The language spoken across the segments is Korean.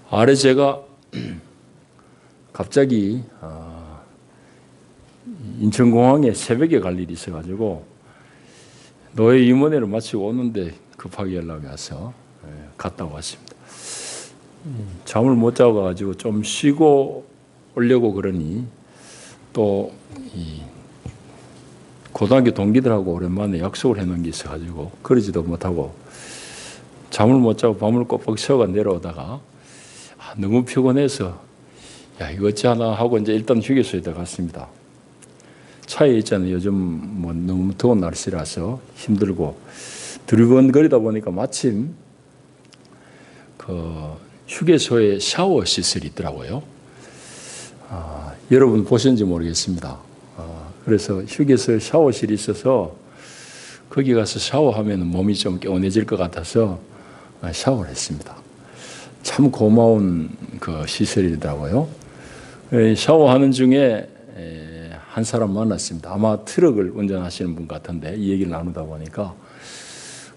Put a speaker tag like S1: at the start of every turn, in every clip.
S1: 아래 제가 갑자기 인천공항에 새벽에 갈 일이 있어가지고 노예 임원회를 마치고 오는데 급하게 연락이 와서 갔다 왔습니다. 잠을 못 자고 가지고 좀 쉬고 오려고 그러니 또 고등학교 동기들하고 오랜만에 약속을 해놓은 게 있어가지고 그러지도 못하고 잠을 못 자고 밤을 꼬박 새워가 내려오다가 너무 피곤해서 야 이거 어찌하나 하고 이제 일단 휴게소에 들어갔습니다. 차에 있잖아요. 요즘 뭐 너무 더운 날씨라서 힘들고 두리번거리다 보니까 마침 그 휴게소에 샤워 시설이 있더라고요. 여러분 보셨는지 모르겠습니다. 그래서 휴게소에 샤워실이 있어서 거기 가서 샤워하면 몸이 좀 개운해질 것 같아서 샤워를 했습니다. 참 고마운 그 시설이더라고요. 샤워하는 중에 한 사람 만났습니다. 아마 트럭을 운전하시는 분 같은데 이 얘기를 나누다 보니까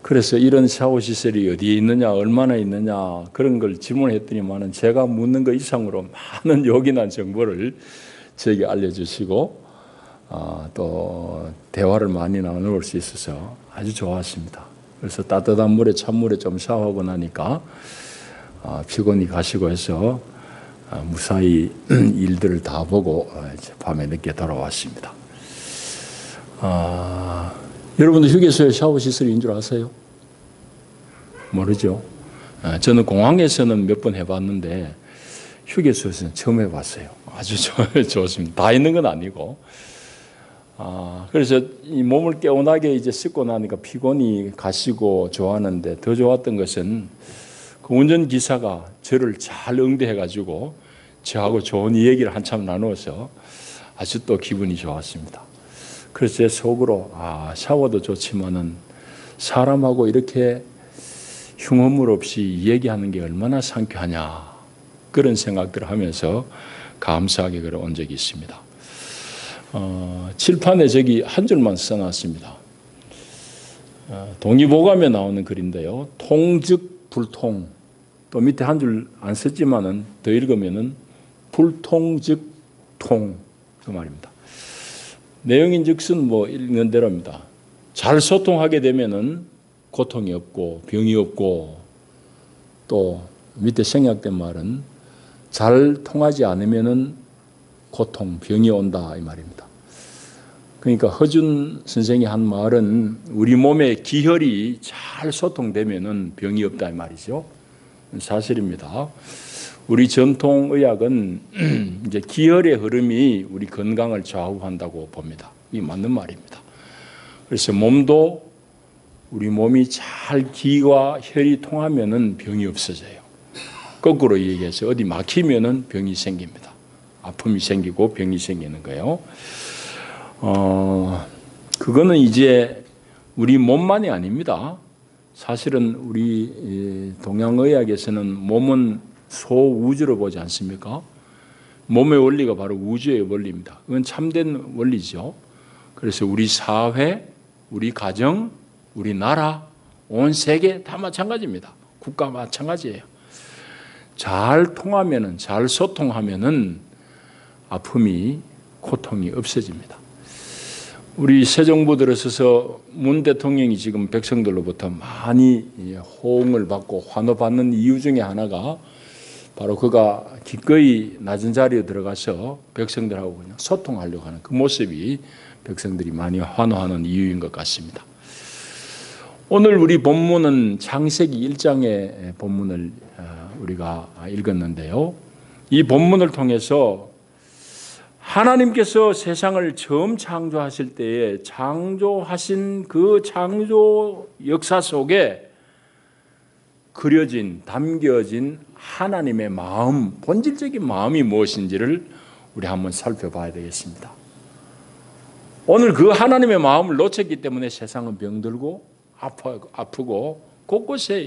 S1: 그래서 이런 샤워 시설이 어디에 있느냐 얼마나 있느냐 그런 걸 질문했더니만은 제가 묻는 것 이상으로 많은 요긴한 정보를 저에게 알려주시고 또 대화를 많이 나눌 수 있어서 아주 좋았습니다. 그래서 따뜻한 물에 찬물에 좀 샤워하고 나니까 피곤이 가시고 해서 무사히 일들을 다 보고 밤에 늦게 돌아왔습니다. 여러분도 휴게소에 샤워 시설인 줄 아세요? 모르죠? 저는 공항에서는 몇 번 해봤는데 휴게소에서는 처음 해봤어요. 아주 좋습니다. 다 있는 건 아니고. 그래서 이 몸을 개운하게 이제 씻고 나니까 피곤이 가시고 좋았는데 더 좋았던 것은 그 운전기사가 저를 잘 응대해가지고 저하고 좋은 얘기를 한참 나누어서 아주 또 기분이 좋았습니다. 그래서 제 속으로 샤워도 좋지만은 사람하고 이렇게 흉허물 없이 얘기하는 게 얼마나 상쾌하냐 그런 생각들을 하면서 감사하게 걸어온 적이 있습니다. 칠판에 저기 한 줄만 써놨습니다. 동의보감에 나오는 글인데요. 통즉불통. 또 밑에 한 줄 안 썼지만은 더 읽으면은 불통즉통 그 말입니다. 내용인즉슨 뭐 읽는 대로입니다. 잘 소통하게 되면은 고통이 없고 병이 없고 또 밑에 생략된 말은 잘 통하지 않으면은 고통, 병이 온다 이 말입니다. 그러니까 허준 선생이 한 말은 우리 몸의 기혈이 잘 소통되면은 병이 없다 이 말이죠. 사실입니다. 우리 전통의학은 이제 기혈의 흐름이 우리 건강을 좌우한다고 봅니다. 이 맞는 말입니다. 그래서 우리 몸이 잘 기와 혈이 통하면은 병이 없어져요. 거꾸로 얘기해서 어디 막히면은 병이 생깁니다. 아픔이 생기고 병이 생기는 거예요. 그거는 이제 우리 몸만이 아닙니다. 사실은 우리 동양의학에서는 몸은 소우주로 보지 않습니까? 몸의 원리가 바로 우주의 원리입니다. 그건 참된 원리죠. 그래서 우리 사회, 우리 가정, 우리 나라, 온 세계 다 마찬가지입니다. 국가 마찬가지예요. 잘 통하면은, 잘 소통하면은 아픔이, 고통이 없어집니다. 우리 새 정부 들어서서 문 대통령이 지금 백성들로부터 많이 호응을 받고 환호받는 이유 중에 하나가 바로 그가 기꺼이 낮은 자리에 들어가서 백성들하고 그냥 소통하려고 하는 그 모습이 백성들이 많이 환호하는 이유인 것 같습니다. 오늘 우리 본문은 창세기 1장의 본문을 우리가 읽었는데요. 이 본문을 통해서 하나님께서 세상을 처음 창조하실 때에 창조하신 그 창조 역사 속에 담겨진 하나님의 마음, 본질적인 마음이 무엇인지를 우리 한번 살펴봐야 되겠습니다. 오늘 그 하나님의 마음을 놓쳤기 때문에 세상은 병들고 아프고 곳곳에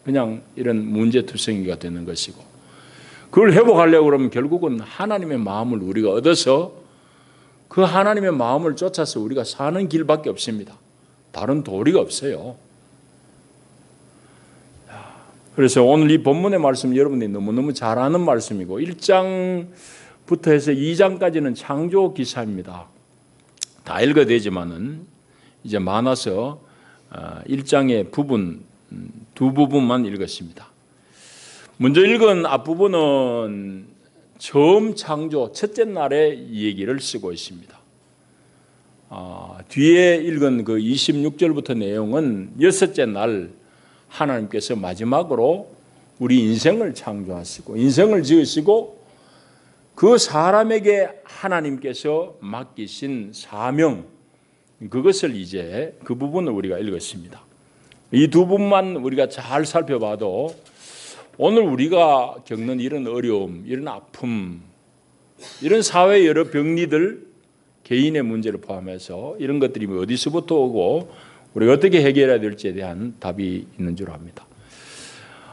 S1: 그냥 이런 문제투성이가 되는 것이고 그걸 회복하려고 그러면 결국은 하나님의 마음을 우리가 얻어서 그 하나님의 마음을 쫓아서 우리가 사는 길밖에 없습니다. 다른 도리가 없어요. 그래서 오늘 이 본문의 말씀 여러분들이 너무너무 잘 아는 말씀이고 1장부터 해서 2장까지는 창조 기사입니다. 다 읽어야 되지만은 이제 많아서 1장의 부분, 두 부분만 읽었습니다. 먼저 읽은 앞부분은 처음 창조, 첫째 날의 얘기를 쓰고 있습니다. 뒤에 읽은 그 26절부터 내용은 여섯째 날 하나님께서 마지막으로 우리 인생을 창조하시고 인생을 지으시고 그 사람에게 하나님께서 맡기신 사명, 그것을 이제 그 부분을 우리가 읽었습니다. 이 두 부분만 우리가 잘 살펴봐도 오늘 우리가 겪는 이런 어려움, 이런 아픔, 이런 사회의 여러 병리들, 개인의 문제를 포함해서 이런 것들이 어디서부터 오고 우리가 어떻게 해결해야 될지에 대한 답이 있는 줄 압니다.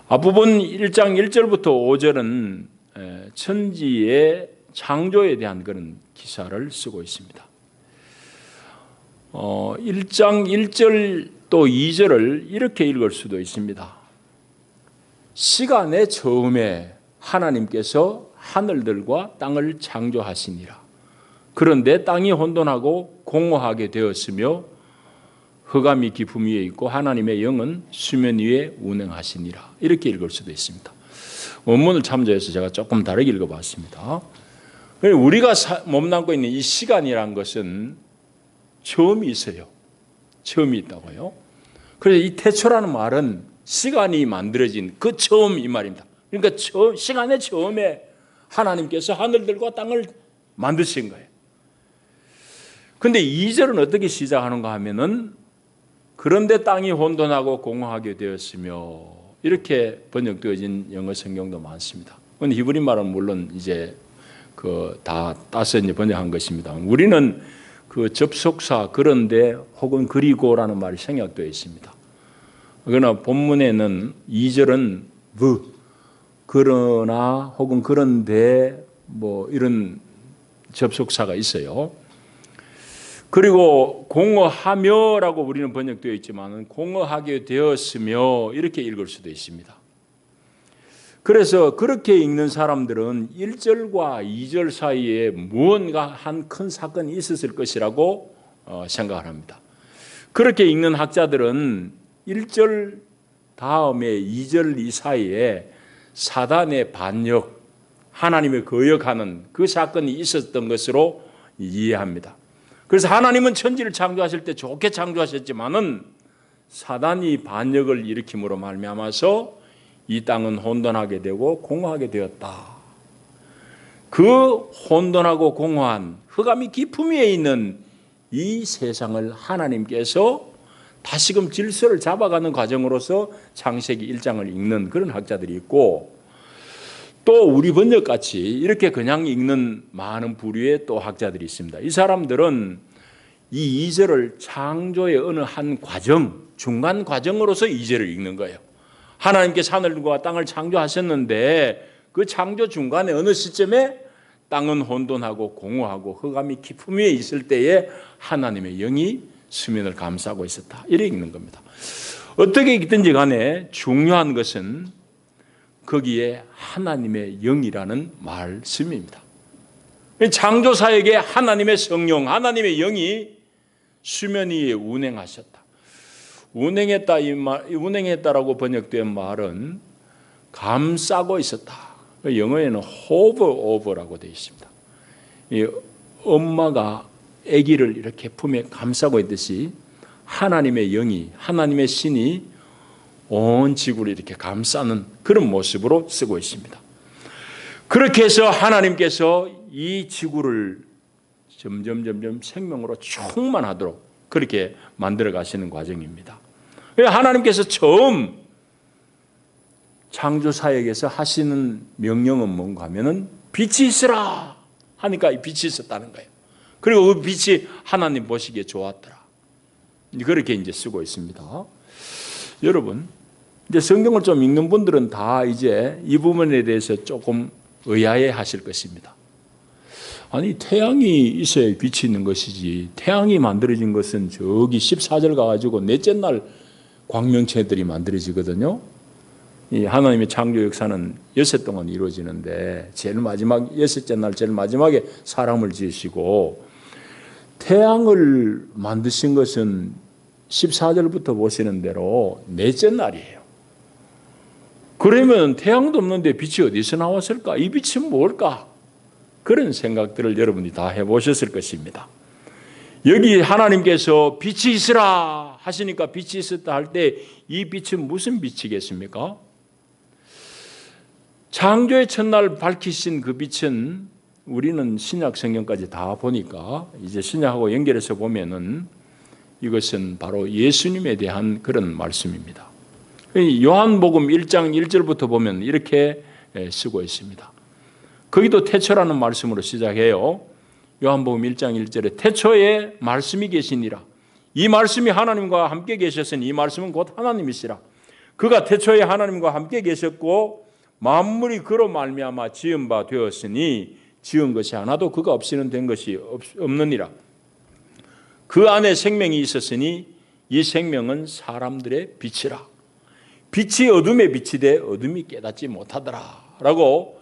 S1: 앞부분 1장 1절부터 5절은 천지의 창조에 대한 그런 기사를 쓰고 있습니다. 1장 1절 또 2절을 이렇게 읽을 수도 있습니다. 시간의 처음에 하나님께서 하늘들과 땅을 창조하시니라. 그런데 땅이 혼돈하고 공허하게 되었으며 흑암이 깊음 위에 있고 하나님의 영은 수면 위에 운행하시니라. 이렇게 읽을 수도 있습니다. 원문을 참조해서 제가 조금 다르게 읽어봤습니다. 우리가 몸담고 있는 이 시간이란 것은 처음이 있어요. 처음이 있다고요. 그래서 이 태초라는 말은 시간이 만들어진 그 처음 이 말입니다. 그러니까 시간의 처음에 하나님께서 하늘들과 땅을 만드신 거예요. 그런데 2절은 어떻게 시작하는가 하면은 그런데 땅이 혼돈하고 공허하게 되었으며 이렇게 번역되어진 영어 성경도 많습니다. 그런데 히브리 말은 물론 이제 다 따서 이제 번역한 것입니다. 우리는 그 접속사 그런데 혹은 그리고라는 말이 생략되어 있습니다. 그러나 본문에는 2절은 그러나 혹은 그런데 뭐 이런 접속사가 있어요. 그리고 공허하며라고 우리는 번역되어 있지만 공허하게 되었으며 이렇게 읽을 수도 있습니다. 그래서 그렇게 읽는 사람들은 1절과 2절 사이에 무언가 한 큰 사건이 있었을 것이라고 생각을 합니다. 그렇게 읽는 학자들은 1절 다음에 2절 이 사이에 사단의 반역, 하나님을 거역하는 그 사건이 있었던 것으로 이해합니다. 그래서 하나님은 천지를 창조하실 때 좋게 창조하셨지만은 사단이 반역을 일으킴으로 말미암아서 이 땅은 혼돈하게 되고 공허하게 되었다. 그 혼돈하고 공허한 흑암이 깊음 위에 있는 이 세상을 하나님께서 다시금 질서를 잡아가는 과정으로서 창세기 1장을 읽는 그런 학자들이 있고 또 우리 번역같이 이렇게 그냥 읽는 많은 부류의 또 학자들이 있습니다. 이 사람들은 이 2절을 창조의 어느 한 과정, 중간 과정으로서 2절을 읽는 거예요. 하나님께서 하늘과 땅을 창조하셨는데 그 창조 중간에 어느 시점에 땅은 혼돈하고 공허하고 흑암이 깊음 위에 있을 때에 하나님의 영이 수면을 감싸고 있었다. 이렇게 읽는 겁니다. 어떻게 읽든지 간에 중요한 것은 거기에 하나님의 영이라는 말씀입니다. 창조사에게 하나님의 성령, 하나님의 영이 수면 위에 운행하셨다. 운행했다라고 번역된 말은 감싸고 있었다. 영어에는 hover over라고 되어 있습니다. 이 엄마가 아기를 이렇게 품에 감싸고 있듯이 하나님의 영이, 하나님의 신이 온 지구를 이렇게 감싸는 그런 모습으로 쓰고 있습니다. 그렇게 해서 하나님께서 이 지구를 점점 생명으로 충만하도록 그렇게 만들어 가시는 과정입니다. 하나님께서 처음 창조사역에서 하시는 명령은 뭔가 하면은 빛이 있으라 하니까 빛이 있었다는 거예요. 그리고 그 빛이 하나님 보시기에 좋았더라. 그렇게 이제 쓰고 있습니다. 여러분, 이제 성경을 좀 읽는 분들은 다 이제 이 부분에 대해서 조금 의아해 하실 것입니다. 아니, 태양이 있어야 빛이 있는 것이지, 태양이 만들어진 것은 저기 14절 가가지고 넷째 날 광명체들이 만들어지거든요. 이 하나님의 창조 역사는 여섯 동안 이루어지는데 제일 마지막 여섯째 날 제일 마지막에 사람을 지으시고 태양을 만드신 것은 14절부터 보시는 대로 넷째 날이에요. 그러면 태양도 없는데 빛이 어디서 나왔을까? 이 빛은 뭘까? 그런 생각들을 여러분이 다 해보셨을 것입니다. 여기 하나님께서 빛이 있으라 하시니까 빛이 있었다 할 때 이 빛은 무슨 빛이겠습니까? 창조의 첫날 밝히신 그 빛은 우리는 신약 성경까지 다 보니까 이제 신약하고 연결해서 보면은 이것은 바로 예수님에 대한 그런 말씀입니다. 요한복음 1장 1절부터 보면 이렇게 쓰고 있습니다. 거기도 태초라는 말씀으로 시작해요. 요한복음 1장 1절에 태초에 말씀이 계시니라. 이 말씀이 하나님과 함께 계셨으니 이 말씀은 곧 하나님이시라. 그가 태초에 하나님과 함께 계셨고 만물이 그로 말미암아 지은 바 되었으니 지은 것이 하나도 그가 없이는 된 것이 없느니라. 그 안에 생명이 있었으니 이 생명은 사람들의 빛이라. 빛이 어둠에 빛이 돼 어둠이 깨닫지 못하더라 라고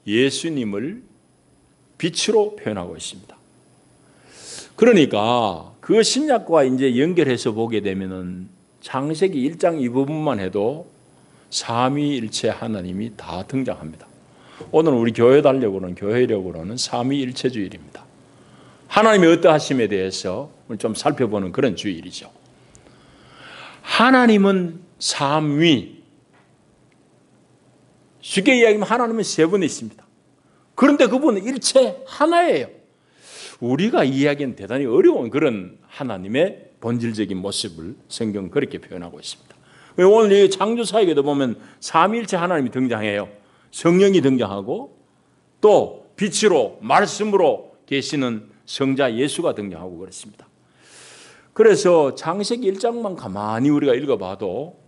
S1: 예수님을 빛으로 표현하고 있습니다. 그러니까 그 신약과 이제 연결해서 보게 되면은 창세기 1장 이 부분만 해도 삼위일체 하나님이 다 등장합니다. 오늘 우리 교회 교회력으로는 삼위일체주일입니다. 하나님의 어떠하심에 대해서 좀 살펴보는 그런 주일이죠. 하나님은 삼위. 쉽게 이야기하면 하나님은 세 분이 있습니다. 그런데 그분은 일체 하나예요. 우리가 이해하기는 대단히 어려운 그런 하나님의 본질적인 모습을 성경은 그렇게 표현하고 있습니다. 오늘 이 창조사에게도 보면 삼위일체 하나님이 등장해요. 성령이 등장하고 또 빛으로 말씀으로 계시는 성자 예수가 등장하고 그렇습니다. 그래서 창세기 1장만 가만히 우리가 읽어봐도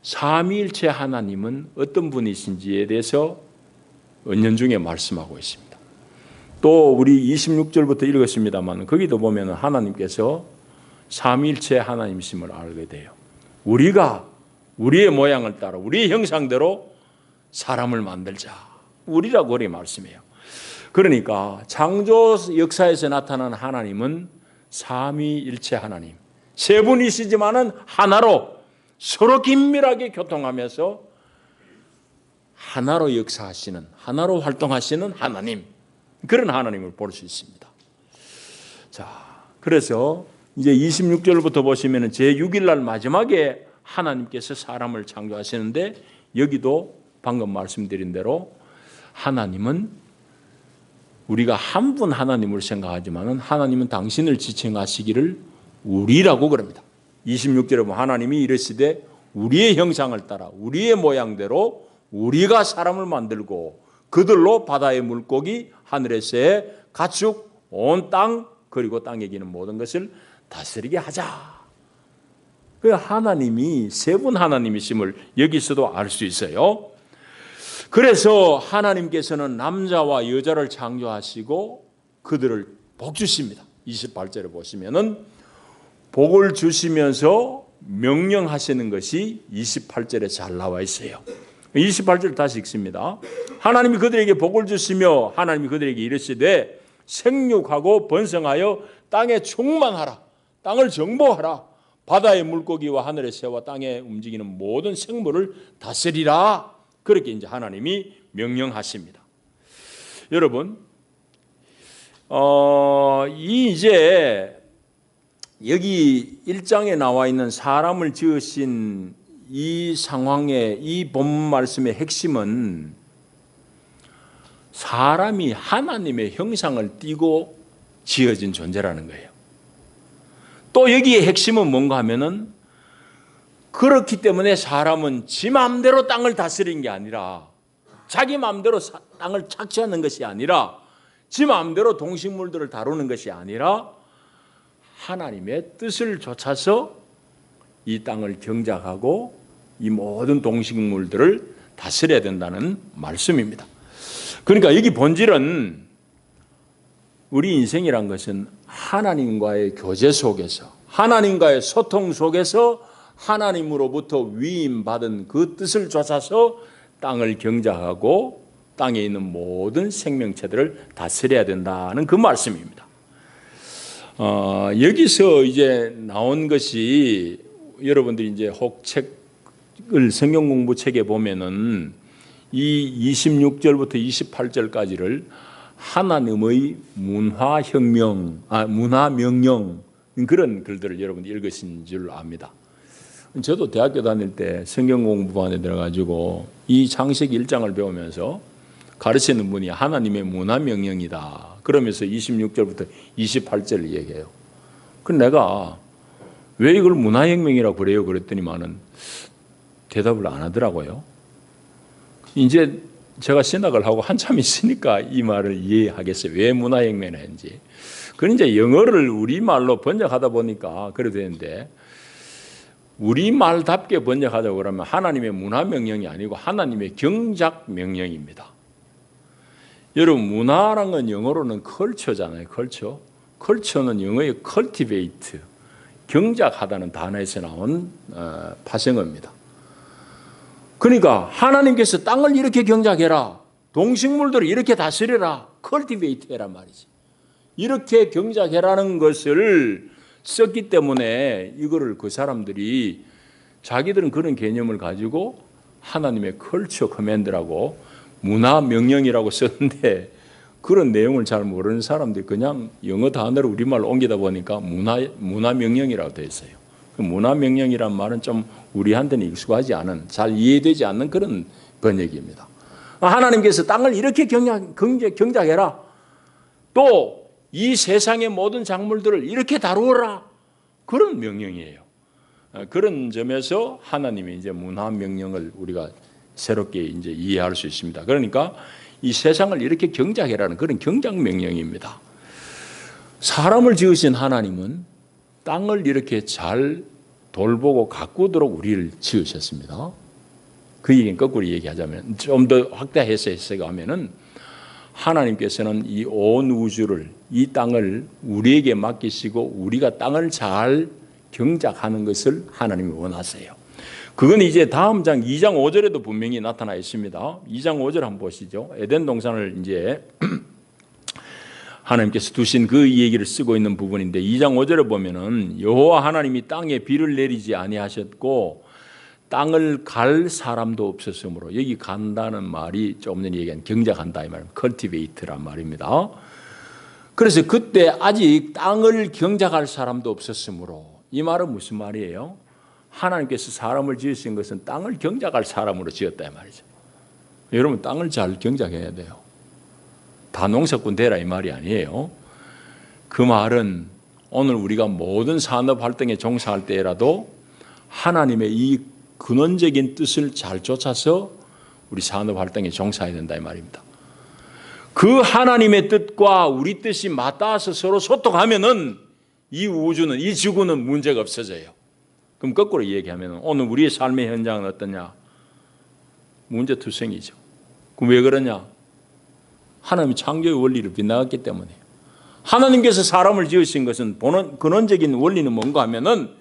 S1: 삼위일체 하나님은 어떤 분이신지에 대해서 은연중에 말씀하고 있습니다. 또 우리 26절부터 읽었습니다만 거기도 보면 하나님께서 삼위일체 하나님이심을 알게 돼요. 우리가 우리의 모양을 따라 우리의 형상대로 사람을 만들자. 우리라고 그렇게 말씀해요. 그러니까 창조 역사에서 나타난 하나님은 삼위일체 하나님. 세 분이시지만은 하나로 서로 긴밀하게 교통하면서 하나로 역사하시는, 하나로 활동하시는 하나님. 그런 하나님을 볼 수 있습니다. 자, 그래서 이제 26절부터 보시면 제6일 날 마지막에 하나님께서 사람을 창조하시는데 여기도 방금 말씀드린 대로 하나님은 우리가 한 분 하나님을 생각하지만 하나님은 당신을 지칭하시기를 우리라고 그럽니다. 26절에 보면 하나님이 이르시되 우리의 형상을 따라 우리의 모양대로 우리가 사람을 만들고 그들로 바다의 물고기, 하늘의 새, 가축, 온 땅 그리고 땅에 기는 모든 것을 다스리게 하자. 그 하나님이 세 분 하나님이심을 여기서도 알 수 있어요. 그래서 하나님께서는 남자와 여자를 창조하시고 그들을 복 주십니다. 28절에 보시면은 복을 주시면서 명령하시는 것이 28절에 잘 나와 있어요. 28절 다시 읽습니다. 하나님이 그들에게 복을 주시며 하나님이 그들에게 이르시되 생육하고 번성하여 땅에 충만하라. 땅을 정복하라. 바다의 물고기와 하늘의 새와 땅에 움직이는 모든 생물을 다스리라. 그렇게 이제 하나님이 명령하십니다. 여러분, 이제 여기 1장에 나와 있는 사람을 지으신 이 상황의 이 본문 말씀의 핵심은 사람이 하나님의 형상을 띠고 지어진 존재라는 거예요. 또 여기의 핵심은 뭔가 하면은 그렇기 때문에 사람은 지 마음대로 땅을 다스리는 게 아니라 자기 마음대로 땅을 착취하는 것이 아니라 지 마음대로 동식물들을 다루는 것이 아니라 하나님의 뜻을 좇아서 이 땅을 경작하고 이 모든 동식물들을 다스려야 된다는 말씀입니다. 그러니까 여기 본질은 우리 인생이란 것은 하나님과의 교제 속에서 하나님과의 소통 속에서 하나님으로부터 위임받은 그 뜻을 쫓아서 땅을 경작하고 땅에 있는 모든 생명체들을 다스려야 된다는 그 말씀입니다. 여기서 이제 나온 것이 여러분들이 이제 혹 책을 성경 공부 책에 보면은 이 26절부터 28절까지를 하나님의 문화혁명, 문화명령 그런 글들을 여러분들이 읽으신 줄 압니다. 저도 대학교 다닐 때 성경 공부반에 들어가지고 이 창세기 1장을 배우면서 가르치는 분이 하나님의 문화명령이다. 그러면서 26절부터 28절을 얘기해요. 그럼 내가 왜 이걸 문화혁명이라고 그래요? 그랬더니만은 대답을 안 하더라고요. 이제 제가 신학을 하고 한참 있으니까 이 말을 이해하겠어요. 왜 문화혁명을 했는지. 그런 이제 영어를 우리말로 번역하다 보니까 그래 되는데 우리말답게 번역하자고 그러면 하나님의 문화명령이 아니고 하나님의 경작명령입니다. 여러분 문화라는 건 영어로는 컬처잖아요. 컬처는 영어의 cultivate, 경작하다는 단어에서 나온 파생어입니다. 그러니까 하나님께서 땅을 이렇게 경작해라, 동식물들을 이렇게 다스려라, cultivate 해란 말이지. 이렇게 경작해라는 것을 썼기 때문에 이거를 그 사람들이 자기들은 그런 개념을 가지고 하나님의 컬처 커맨드라고 문화 명령이라고 썼는데 그런 내용을 잘 모르는 사람들이 그냥 영어 단어를 우리말로 옮기다 보니까 문화 명령이라고 되어 있어요. 그 문화 명령이란 말은 좀 우리한테는 익숙하지 않은, 잘 이해되지 않는 그런 번역입니다. 하나님께서 땅을 이렇게 경작해라. 또 이 세상의 모든 작물들을 이렇게 다루어라. 그런 명령이에요. 그런 점에서 하나님의 이제 문화 명령을 우리가 새롭게 이제 이해할 수 있습니다. 그러니까 이 세상을 이렇게 경작해라는 그런 경작 명령입니다. 사람을 지으신 하나님은 땅을 이렇게 잘 돌보고 가꾸도록 우리를 지으셨습니다. 그 얘기는 거꾸로 얘기하자면 좀 더 확대해서 해석하면은 하나님께서는 이 온 우주를, 이 땅을 우리에게 맡기시고 우리가 땅을 잘 경작하는 것을 하나님이 원하세요. 그건 이제 다음 장 2장 5절에도 분명히 나타나 있습니다. 2장 5절 한번 보시죠. 에덴 동산을 이제 하나님께서 두신 그 얘기를 쓰고 있는 부분인데 2장 5절에 보면은 여호와 하나님이 땅에 비를 내리지 아니하셨고 땅을 갈 사람도 없었으므로, 여기 간다는 말이 조금 전에 얘기한 경작한다 이 말입니다. cultivate란 말입니다. 그래서 그때 아직 땅을 경작할 사람도 없었으므로, 이 말은 무슨 말이에요? 하나님께서 사람을 지으신 것은 땅을 경작할 사람으로 지었다 이 말이죠. 여러분 땅을 잘 경작해야 돼요. 다 농사꾼 되라 이 말이 아니에요. 그 말은 오늘 우리가 모든 산업 활동에 종사할 때라도 하나님의 이 근원적인 뜻을 잘 쫓아서 우리 산업 활동에 종사해야 된다 이 말입니다. 그 하나님의 뜻과 우리 뜻이 맞닿아서 서로 소통하면은 이 우주는, 이 지구는 문제가 없어져요. 그럼 거꾸로 얘기하면 오늘 우리의 삶의 현장은 어떠냐? 문제투성이죠. 그럼 왜 그러냐? 하나님이 창조의 원리를 빗나갔기 때문에. 하나님께서 사람을 지으신 것은 근원적인 원리는 뭔가 하면은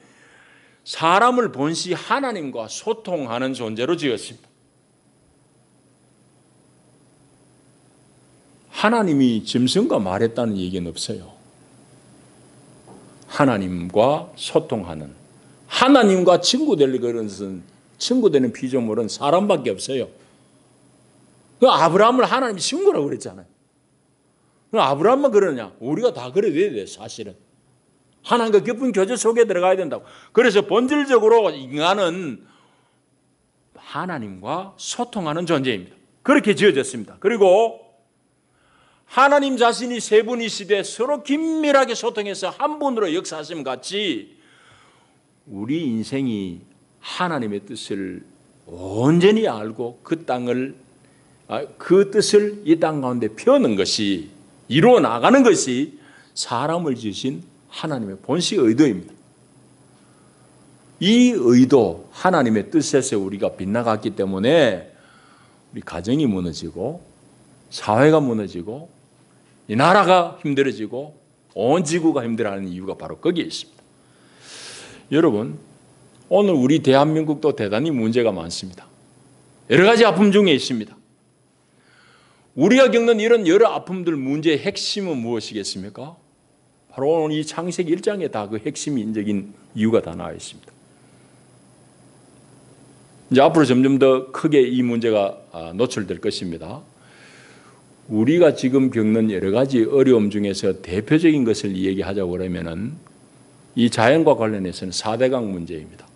S1: 사람을 본시 하나님과 소통하는 존재로 지었습니다. 하나님이 짐승과 말했다는 얘기는 없어요. 하나님과 소통하는, 하나님과 친구 될 것은, 친구 되는 피조물은 사람밖에 없어요. 그 아브라함을 하나님이 친구라고 그랬잖아요. 그 아브라함만 그러냐? 우리가 다 그래야 돼, 사실은. 하나님과 깊은 교제 속에 들어가야 된다고. 그래서 본질적으로 인간은 하나님과 소통하는 존재입니다. 그렇게 지어졌습니다. 그리고 하나님 자신이 세 분이시되 서로 긴밀하게 소통해서 한 분으로 역사하심 같이 우리 인생이 하나님의 뜻을 온전히 알고 그 땅을, 그 뜻을 이 땅 가운데 펴는 것이, 이루어 나가는 것이 사람을 지으신 하나님의 본식 의도입니다. 이 의도, 하나님의 뜻에서 우리가 빗나갔기 때문에 우리 가정이 무너지고 사회가 무너지고 이 나라가 힘들어지고 온 지구가 힘들어하는 이유가 바로 거기에 있습니다. 여러분, 오늘 우리 대한민국도 대단히 문제가 많습니다. 여러 가지 아픔 중에 있습니다. 우리가 겪는 이런 여러 아픔들 문제의 핵심은 무엇이겠습니까? 바로 오늘 이 창세기 1장에 다 그 핵심인적인 이유가 다 나와 있습니다. 이제 앞으로 점점 더 크게 이 문제가 노출될 것입니다. 우리가 지금 겪는 여러 가지 어려움 중에서 대표적인 것을 얘기하자고 그러면은 이 자연과 관련해서는 4대강 문제입니다.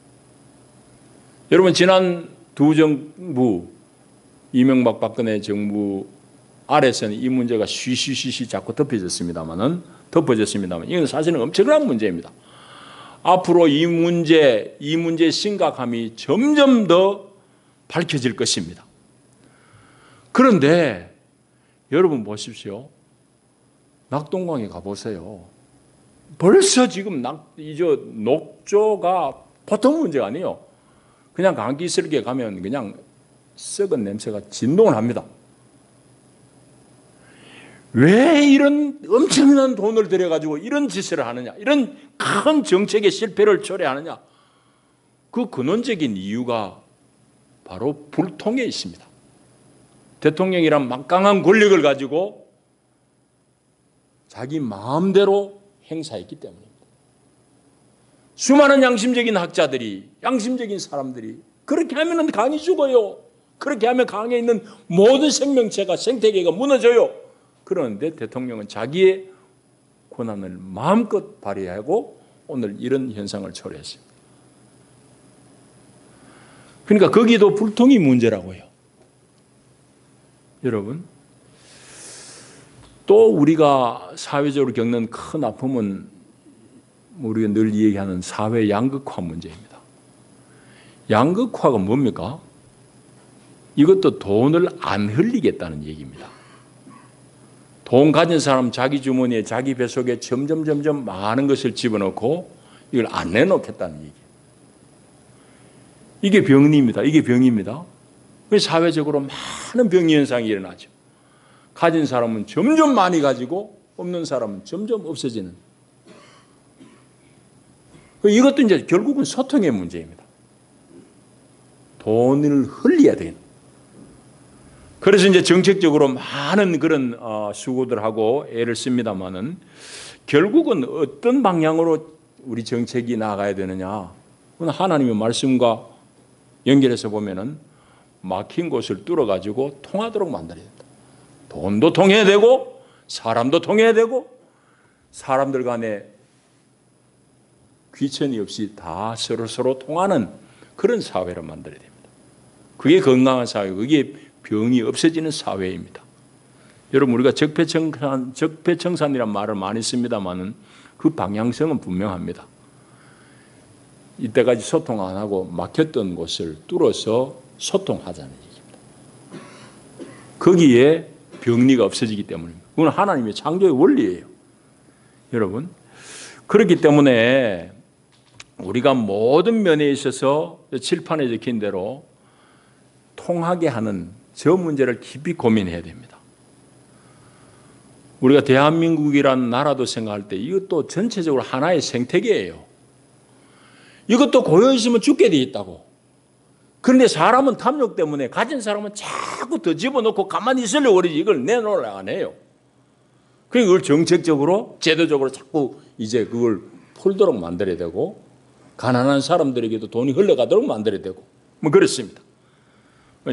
S1: 여러분 지난 두 정부 이명박 박근혜 정부 아래서는 이 문제가 쉬쉬쉬쉬 자꾸 덮어졌습니다만 이건 사실은 엄청난 문제입니다. 앞으로 이 문제의 심각함이 점점 더 밝혀질 것입니다. 그런데 여러분 보십시오. 낙동강에 가보세요. 벌써 지금 녹조가 보통 문제가 아니에요. 그냥 감기스럽게 가면 그냥 썩은 냄새가 진동을 합니다. 왜 이런 엄청난 돈을 들여가지고 이런 짓을 하느냐, 이런 큰 정책의 실패를 초래하느냐, 그 근원적인 이유가 바로 불통에 있습니다. 대통령이란 막강한 권력을 가지고 자기 마음대로 행사했기 때문입니다. 수많은 양심적인 학자들이, 양심적인 사람들이 그렇게 하면 강이 죽어요. 그렇게 하면 강에 있는 모든 생명체가, 생태계가 무너져요. 그런데 대통령은 자기의 권한을 마음껏 발휘하고 오늘 이런 현상을 초래했습니다. 그러니까 거기도 불통이 문제라고요. 여러분, 또 우리가 사회적으로 겪는 큰 아픔은 우리가 늘 얘기하는 사회 양극화 문제입니다. 양극화가 뭡니까? 이것도 돈을 안 흘리겠다는 얘기입니다. 돈 가진 사람 자기 주머니에 자기 뱃속에 점점 많은 것을 집어넣고 이걸 안 내놓겠다는 얘기예요. 이게 병리입니다. 이게 병입니다. 사회적으로 많은 병리 현상이 일어나죠. 가진 사람은 점점 많이 가지고 없는 사람은 점점 없어지는. 이것도 이제 결국은 소통의 문제입니다. 돈을 흘려야 되는. 그래서 이제 정책적으로 많은 그런 수고들 하고 애를 씁니다만은 결국은 어떤 방향으로 우리 정책이 나가야 되느냐. 하나님의 말씀과 연결해서 보면은 막힌 곳을 뚫어가지고 통하도록 만들어야 된다. 돈도 통해야 되고 사람도 통해야 되고 사람들 간에 귀천이 없이 다 서로 통하는 그런 사회를 만들어야 됩니다. 그게 건강한 사회, 그게 병이 없어지는 사회입니다. 여러분 우리가 적폐청산이란 말을 많이 씁니다만은 그 방향성은 분명합니다. 이때까지 소통 안 하고 막혔던 곳을 뚫어서 소통하자는 얘기입니다. 거기에 병리가 없어지기 때문입니다. 그건 하나님의 창조의 원리예요. 여러분 그렇기 때문에 우리가 모든 면에 있어서 칠판에 적힌 대로 통하게 하는 저 문제를 깊이 고민해야 됩니다. 우리가 대한민국이라는 나라도 생각할 때 이것도 전체적으로 하나의 생태계예요. 이것도 고여있으면 죽게 돼 있다고. 그런데 사람은 탐욕 때문에 가진 사람은 자꾸 더 집어넣고 가만히 있으려고 그러지 이걸 내놓으려고 안 해요. 그러니까 그걸 정책적으로 제도적으로 자꾸 이제 그걸 풀도록 만들어야 되고 가난한 사람들에게도 돈이 흘러가도록 만들어야 되고 뭐 그렇습니다.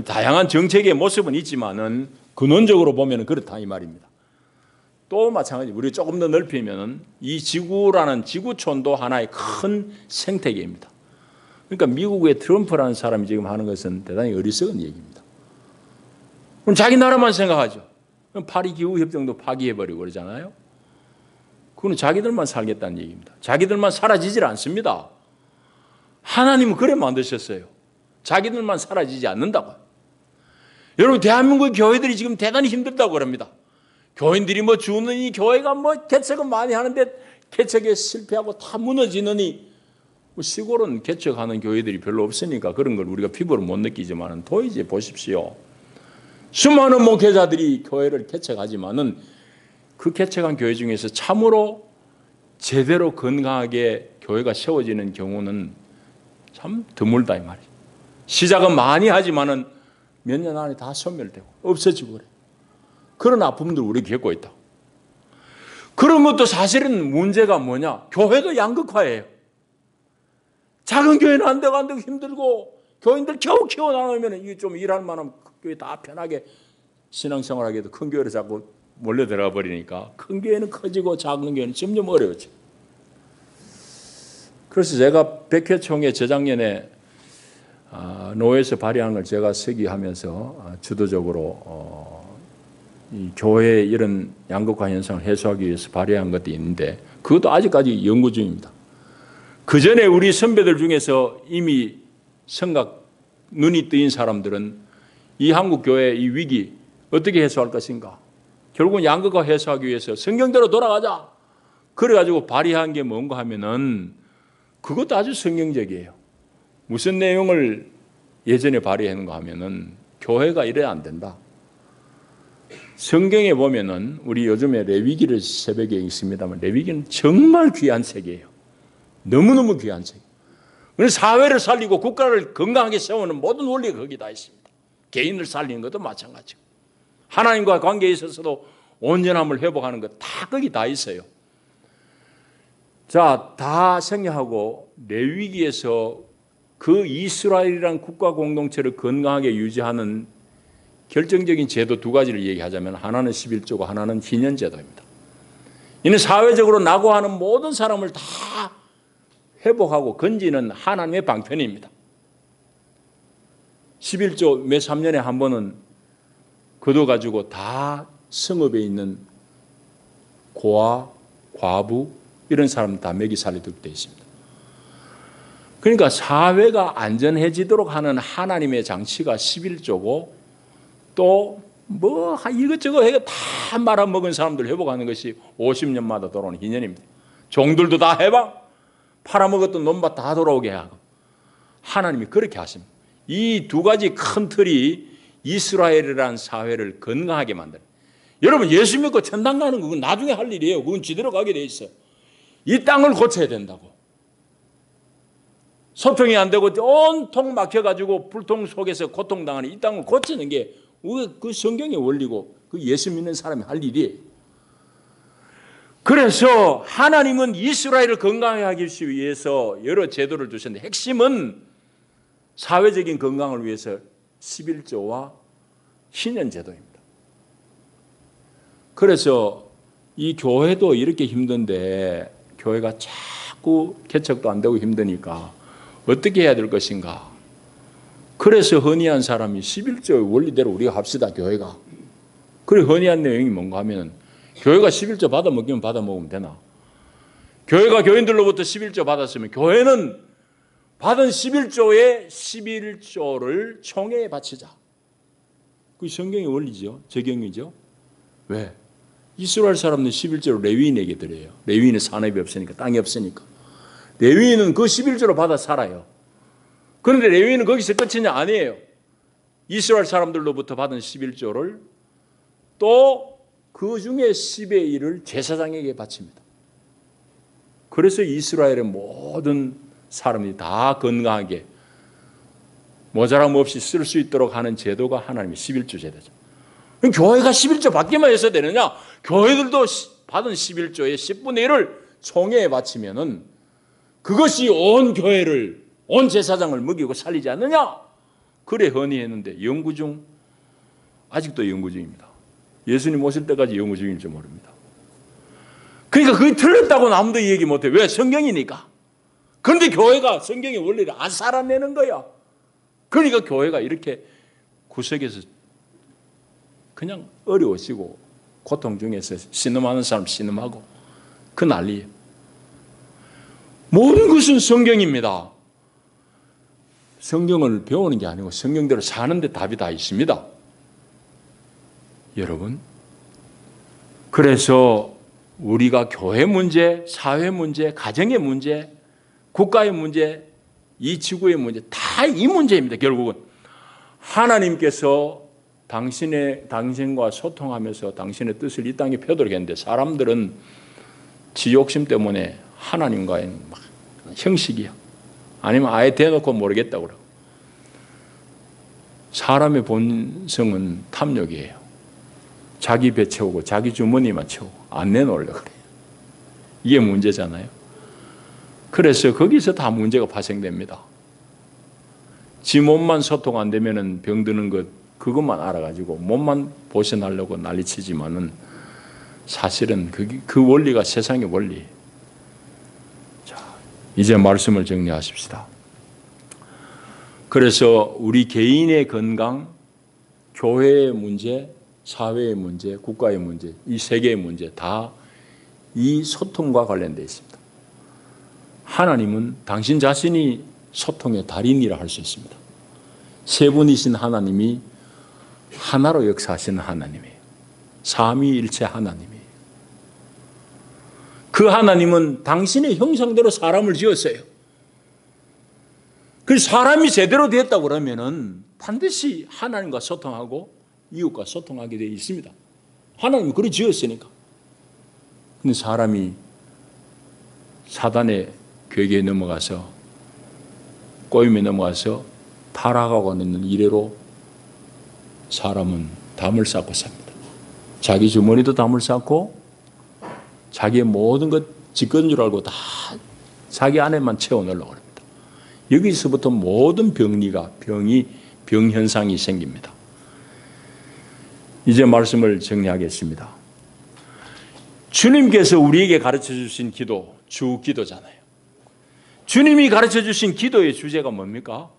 S1: 다양한 정책의 모습은 있지만은 근원적으로 보면 그렇다 이 말입니다. 또 마찬가지 우리 조금 더 넓히면 이 지구라는 지구촌도 하나의 큰 생태계입니다. 그러니까 미국의 트럼프라는 사람이 지금 하는 것은 대단히 어리석은 얘기입니다. 그럼 자기 나라만 생각하죠. 파리 기후협정도 파기해버리고 그러잖아요. 그건 자기들만 살겠다는 얘기입니다. 자기들만 사라지질 않습니다. 하나님은 그래 만드셨어요. 자기들만 사라지지 않는다고요. 여러분 대한민국 교회들이 지금 대단히 힘들다고 그럽니다. 교인들이 뭐 주느니 교회가 뭐 개척은 많이 하는데 개척에 실패하고 다 무너지느니 시골은 개척하는 교회들이 별로 없으니까 그런 걸 우리가 피부로 못 느끼지만 도이지 보십시오. 수많은 목회자들이 교회를 개척하지만은 그 개척한 교회 중에서 참으로 제대로 건강하게 교회가 세워지는 경우는 참 드물다 이 말이죠. 시작은 많이 하지만은 몇 년 안에 다 소멸되고 없어지고 그래. 그런 아픔들 우리 겪고 있다. 그런 것도 사실은 문제가 뭐냐? 교회도 양극화예요. 작은 교회는 안 되고 힘들고 교인들 겨우 키워나오면 이게 좀 일할 만하면 교회 다 편하게 신앙생활하기도 큰 교회로 자꾸 몰려 들어가 버리니까 큰 교회는 커지고 작은 교회는 점점 어려워져. 그래서 제가 백회총회 저작년에 노회에서 발의한 걸 제가 서기하면서 주도적으로 이 교회의 이런 양극화 현상을 해소하기 위해서 발의한 것도 있는데 그것도 아직까지 연구 중입니다. 그 전에 우리 선배들 중에서 이미 성각 눈이 뜨인 사람들은 이 한국 교회의 이 위기 어떻게 해소할 것인가? 결국은 양극화 해소하기 위해서 성경대로 돌아가자. 그래가지고 발의한 게 뭔가 하면은 그것도 아주 성경적이에요. 무슨 내용을 예전에 발의했는가 하면은 교회가 이래야 안 된다. 성경에 보면은 우리 요즘에 레위기를 새벽에 읽습니다만 레위기는 정말 귀한 책이에요. 너무너무 귀한 책. 사회를 살리고 국가를 건강하게 세우는 모든 원리가 거기 다 있습니다. 개인을 살리는 것도 마찬가지고 하나님과 관계에 있어서도 온전함을 회복하는 것 다 거기 다 있어요. 자, 다 생략하고 레위기에서 그 이스라엘이란 국가 공동체를 건강하게 유지하는 결정적인 제도 두 가지를 얘기하자면 하나는 11조고 하나는 희년제도입니다. 이는 사회적으로 낙오하는 모든 사람을 다 회복하고 건지는 하나님의 방편입니다. 11조 매 3년에 한 번은 거둬가지고 다 성읍에 있는 고아, 과부 이런 사람 다 먹이 살리도록 되어 있습니다. 그러니까 사회가 안전해지도록 하는 하나님의 장치가 11조고 또 뭐 이것저것 해가 다 말아먹은 사람들 회복하는 것이 50년마다 돌아오는 희년입니다. 종들도 다 해방, 팔아먹었던 논밭 다 돌아오게 하고 하나님이 그렇게 하십니다. 이 두 가지 큰 틀이 이스라엘이라는 사회를 건강하게 만드는. 여러분 예수 믿고 천당 가는 건 나중에 할 일이에요. 그건 지대로 가게 돼 있어요. 이 땅을 고쳐야 된다고. 소통이 안 되고 온통 막혀가지고 불통 속에서 고통당하는 이 땅을 고치는 게 그 성경의 원리고 그 예수 믿는 사람이 할 일이에요. 그래서 하나님은 이스라엘을 건강하게 하기 위해서 여러 제도를 두셨는데 핵심은 사회적인 건강을 위해서 11조와 희년제도입니다. 그래서 이 교회도 이렇게 힘든데 교회가 자꾸 개척도 안 되고 힘드니까 어떻게 해야 될 것인가. 그래서 헌의한 사람이 11조의 원리대로 우리가 합시다. 교회가. 그래 헌의한 내용이 뭔가 하면 교회가 11조 받아 먹기면 받아 먹으면 되나. 교회가 교인들로부터 11조 받았으면 교회는 받은 11조의 11조를 총회에 바치자. 그게 성경의 원리죠. 적용이죠. 왜? 이스라엘 사람들은 11조를 레위인에게 드려요. 레위인은 산업이 없으니까, 땅이 없으니까. 레위인은 그 11조를 받아 살아요. 그런데 레위인은 거기서 끝이냐? 아니에요. 이스라엘 사람들로부터 받은 11조를 또 그 중에 10의 1을 제사장에게 바칩니다. 그래서 이스라엘의 모든 사람이 다 건강하게 모자람 없이 쓸 수 있도록 하는 제도가 하나님의 11조 제도죠. 그럼 교회가 11조 받기만 해서 되느냐? 교회들도 받은 11조의 10분의 1을 총회에 바치면은 그것이 온 교회를, 온 제사장을 먹이고 살리지 않느냐? 그래 헌의했는데 연구 중, 아직도 연구 중입니다. 예수님 오실 때까지 연구 중일지 모릅니다. 그러니까 그게 틀렸다고 아무도 얘기 못해. 왜? 성경이니까. 그런데 교회가 성경의 원리를 안 살아내는 거야. 그러니까 교회가 이렇게 구석에서 그냥 어려워지고 고통 중에서 신음하는 사람 신음하고 그 난리예요. 모든 것은 성경입니다. 성경을 배우는 게 아니고 성경대로 사는데 답이 다 있습니다. 여러분, 그래서 우리가 교회 문제, 사회 문제, 가정의 문제, 국가의 문제, 이 지구의 문제, 다 이 문제입니다. 결국은 하나님께서 당신과 소통하면서 당신의 뜻을 이 땅에 펴도록 했는데 사람들은 지 욕심 때문에 하나님과의 형식이야. 아니면 아예 대놓고 모르겠다고 그러고. 사람의 본성은 탐욕이에요. 자기 배 채우고 자기 주머니만 채우고 안 내놓으려고 그래요. 이게 문제잖아요. 그래서 거기서 다 문제가 발생됩니다. 지 몸만 소통 안 되면은 병드는 것 그것만 알아가지고 몸만 보존하려고 난리치지만은 사실은 그 원리가 세상의 원리. 자, 이제 말씀을 정리하십시다. 그래서 우리 개인의 건강, 교회의 문제, 사회의 문제, 국가의 문제, 이 세계의 문제 다 이 소통과 관련되어 있습니다. 하나님은 당신 자신이 소통의 달인이라 할 수 있습니다. 세 분이신 하나님이 하나로 역사하시는 하나님이에요. 삼위일체 하나님이에요. 그 하나님은 당신의 형상대로 사람을 지었어요. 그래서 사람이 제대로 되었다고 그러면은 반드시 하나님과 소통하고 이웃과 소통하게 되어 있습니다. 하나님이 그렇게 지었으니까. 근데 사람이 사단의 괴계에 넘어가서 꼬임에 넘어가서 타락하고 있는 이래로 사람은 담을 쌓고 삽니다. 자기 주머니도 담을 쌓고 자기의 모든 것 지꺼는 줄 알고 다 자기 안에만 채워넣으려고 합니다. 여기서부터 모든 병 현상이 생깁니다. 이제 말씀을 정리하겠습니다. 주님께서 우리에게 가르쳐 주신 기도, 주 기도잖아요. 주님이 가르쳐 주신 기도의 주제가 뭡니까?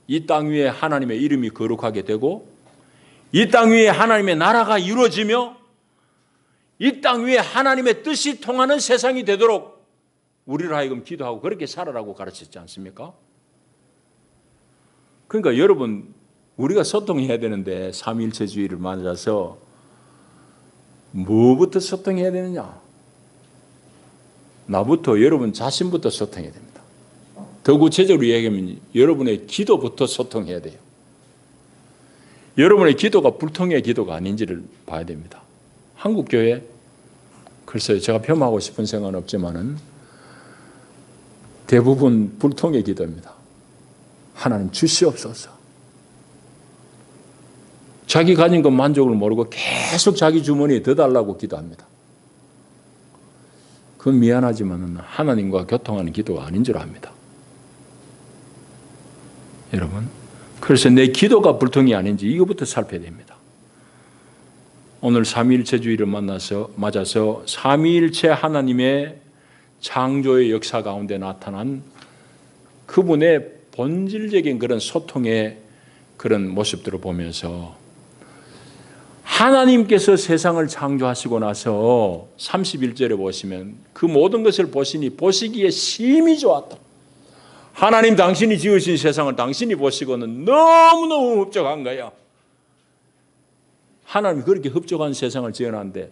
S1: 이 땅 위에 하나님의 이름이 거룩하게 되고 이 땅 위에 하나님의 나라가 이루어지며 이 땅 위에 하나님의 뜻이 통하는 세상이 되도록 우리를 하여금 기도하고 그렇게 살아라고 가르쳤지 않습니까? 그러니까 여러분, 우리가 소통해야 되는데 삼위일체주의를 맞아서 뭐부터 소통해야 되느냐? 나부터, 여러분 자신부터 소통해야 됩니다. 더 구체적으로 얘기하면 여러분의 기도부터 소통해야 돼요. 여러분의 기도가 불통의 기도가 아닌지를 봐야 됩니다. 한국교회, 글쎄요, 제가 폄하하고 싶은 생각은 없지만은 대부분 불통의 기도입니다. 하나님 주시옵소서. 자기 가진 것 만족을 모르고 계속 자기 주머니에 더 달라고 기도합니다. 그건 미안하지만 하나님과 교통하는 기도가 아닌 줄 압니다. 여러분, 그래서 내 기도가 불통이 아닌지 이거부터 살펴야 됩니다. 오늘 삼위일체주의를 맞아서 삼위일체 하나님의 창조의 역사 가운데 나타난 그분의 본질적인 그런 소통의 그런 모습들을 보면서 하나님께서 세상을 창조하시고 나서 31절에 보시면 그 모든 것을 보시니 보시기에 심히 좋았다. 하나님 당신이 지으신 세상을 당신이 보시고는 너무너무 흡족한 거야. 하나님이 그렇게 흡족한 세상을 지어놨는데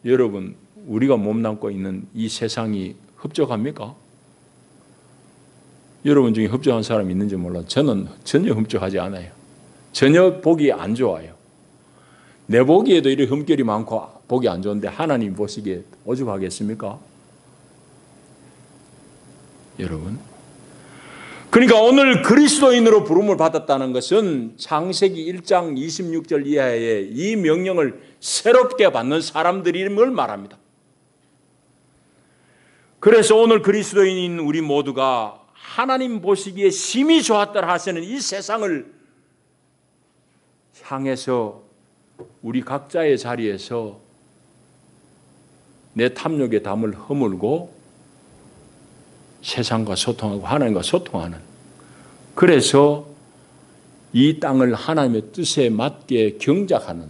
S1: 여러분, 우리가 몸담고 있는 이 세상이 흡족합니까? 여러분 중에 흡족한 사람이 있는지 몰라도 저는 전혀 흡족하지 않아요. 전혀 보기 안 좋아요. 내 보기에도 이렇게 흠결이 많고 보기 안 좋은데 하나님 보시기에 오죽하겠습니까? 여러분, 그러니까 오늘 그리스도인으로 부름을 받았다는 것은 창세기 1장 26절 이하의 이 명령을 새롭게 받는 사람들임을 말합니다. 그래서 오늘 그리스도인인 우리 모두가 하나님 보시기에 심히 좋았다 하시는 이 세상을 향해서 우리 각자의 자리에서 내 탐욕의 담을 허물고 세상과 소통하고 하나님과 소통하는, 그래서 이 땅을 하나님의 뜻에 맞게 경작하는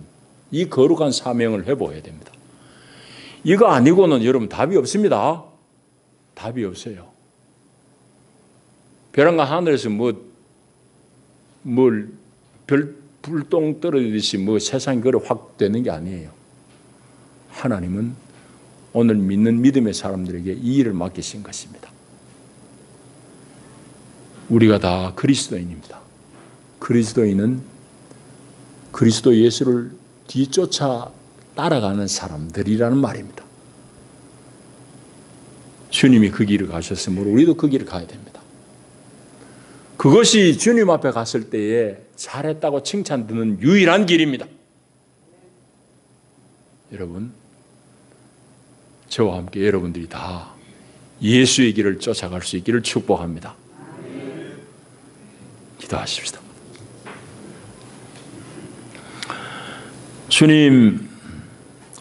S1: 이 거룩한 사명을 해보아야 됩니다. 이거 아니고는 여러분 답이 없습니다. 답이 없어요. 벼랑과 하늘에서 불똥 떨어지듯이 세상이 그래 확 되는 게 아니에요. 하나님은 오늘 믿는 믿음의 사람들에게 이 일을 맡기신 것입니다. 우리가 다 그리스도인입니다. 그리스도인은 그리스도 예수를 뒤쫓아 따라가는 사람들이라는 말입니다. 주님이 그 길을 가셨으므로 우리도 그 길을 가야 됩니다. 그것이 주님 앞에 갔을 때에 잘했다고 칭찬 듣는 유일한 길입니다. 여러분, 저와 함께 여러분들이 다 예수의 길을 쫓아갈 수 있기를 축복합니다. 기도하십시다. 주님,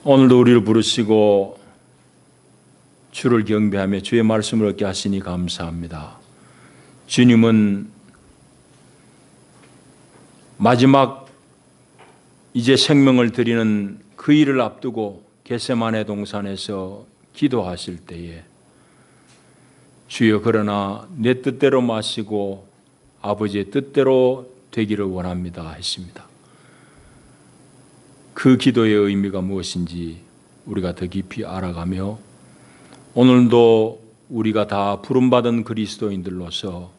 S1: 오늘도 우리를 부르시고 주를 경배하며 주의 말씀을 얻게 하시니 감사합니다. 주님은 마지막 이제 생명을 드리는 그 일을 앞두고 겟세마네 동산에서 기도하실 때에 주여 그러나 내 뜻대로 마시고 아버지의 뜻대로 되기를 원합니다 했습니다. 그 기도의 의미가 무엇인지 우리가 더 깊이 알아가며 오늘도 우리가 다 부름받은 그리스도인들로서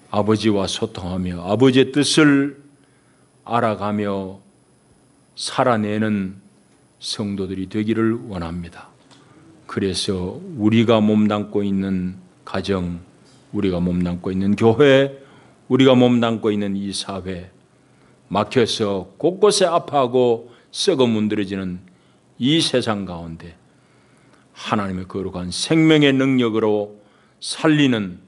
S1: 아버지와 소통하며 아버지의 뜻을 알아가며 살아내는 성도들이 되기를 원합니다. 그래서 우리가 몸담고 있는 가정, 우리가 몸담고 있는 교회, 우리가 몸담고 있는 이 사회, 막혀서 곳곳에 아파하고 썩어 문드러지는 이 세상 가운데 하나님의 거룩한 생명의 능력으로 살리는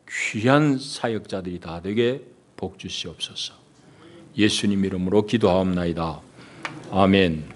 S1: 귀한 사역자들이 다 되게 복 주시옵소서. 예수님 이름으로 기도하옵나이다. 아멘.